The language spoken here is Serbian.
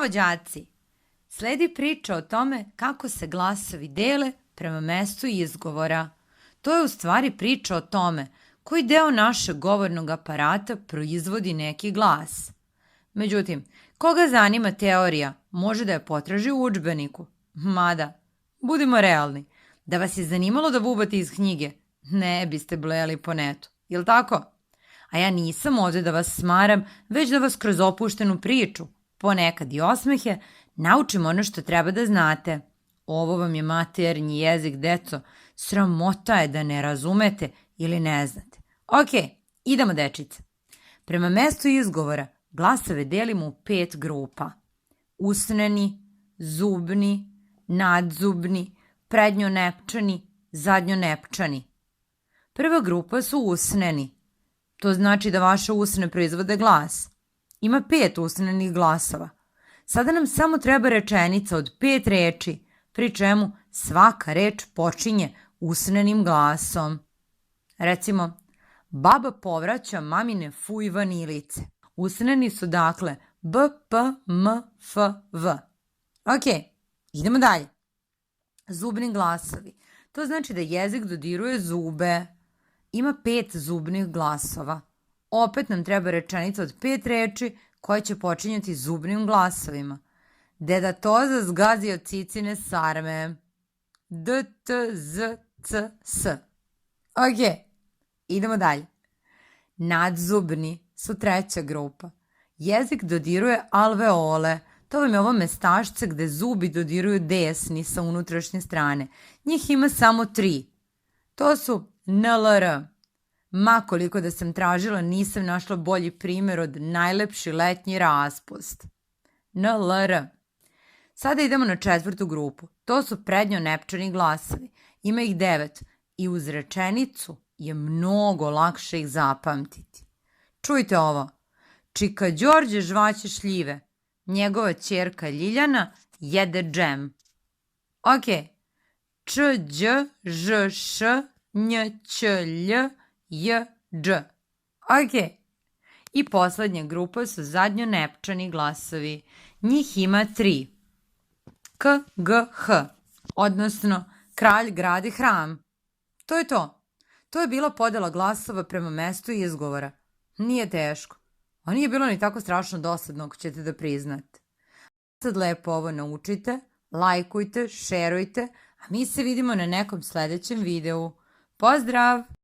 Zdravo đaci! Sledi priča o tome kako se glasovi dele prema mestu izgovora. To je u stvari priča o tome koji deo našeg govornog aparata proizvodi neki glas. Međutim, koga zanima teorija, može da je potraži u udžbeniku. Mada, budimo realni, da vas je zanimalo da bubate iz knjige, ne biste blejali po netu, jel tako? A ja nisam ovde da vas smaram, već da vas kroz opuštenu priču, ponekad i osmehe, naučim ono što treba da znate. Ovo vam je maternji jezik, deco. Sramota je da ne razumete ili ne znate. Ok, idemo dečice. Prema mestu izgovora glasove delimo u 5 grupa. Usneni, zubni, nadzubni, prednjonepčani, zadnjonepčani. Prva grupa su usneni. To znači da vaše usne proizvode glas. Ima 5 usnenih glasova. Sada nam samo treba rečenica od 5 reči, pri čemu svaka reč počinje usnenim glasom. Recimo, baba povraća mamine fuj vanilice. Usneni su dakle b, p, m, f, v. Ok, idemo dalje. Zubni glasovi. To znači da jezik dodiruje zube. Ima 5 zubnih glasova. Opet nam treba rečenica od 5 reči koje će počinjati zubnim glasovima. Deda Toza zgazio cicine sarme. D, t, z, c, s. Ok, idemo dalje. Nadzubni su treća grupa. Jezik dodiruje alveole. To vam je ovo mestašce gde zubi dodiruju desni sa unutrašnje strane. Njih ima samo 3. To su NLR. Ma koliko da sam tražila, nisam našla bolji primjer od najlepši letnji raspust. NLR. Sada idemo na 4. grupu. To su prednjonepčani glasovi. Ima ih 9 i uz rečenicu je mnogo lakše ih zapamtiti. Čujte ovo. Čika Đorđe žvaće šljive. Njegova ćerka Ljiljana jede džem. Ok. Č, đ, ž, š, nj, ć, lj, j, dž. Ok. I poslednja grupa su zadnjonepčani glasovi. Njih ima 3. K, g, h. Odnosno, kralj gradi hram. To je to. To je bila podela glasova prema mestu izgovora. Nije teško. A nije bilo ni tako strašno dosadno ako ćete da priznate. Sad lepo ovo naučite, lajkujte, šerujte, a mi se vidimo na nekom sledećem videu. Pozdrav!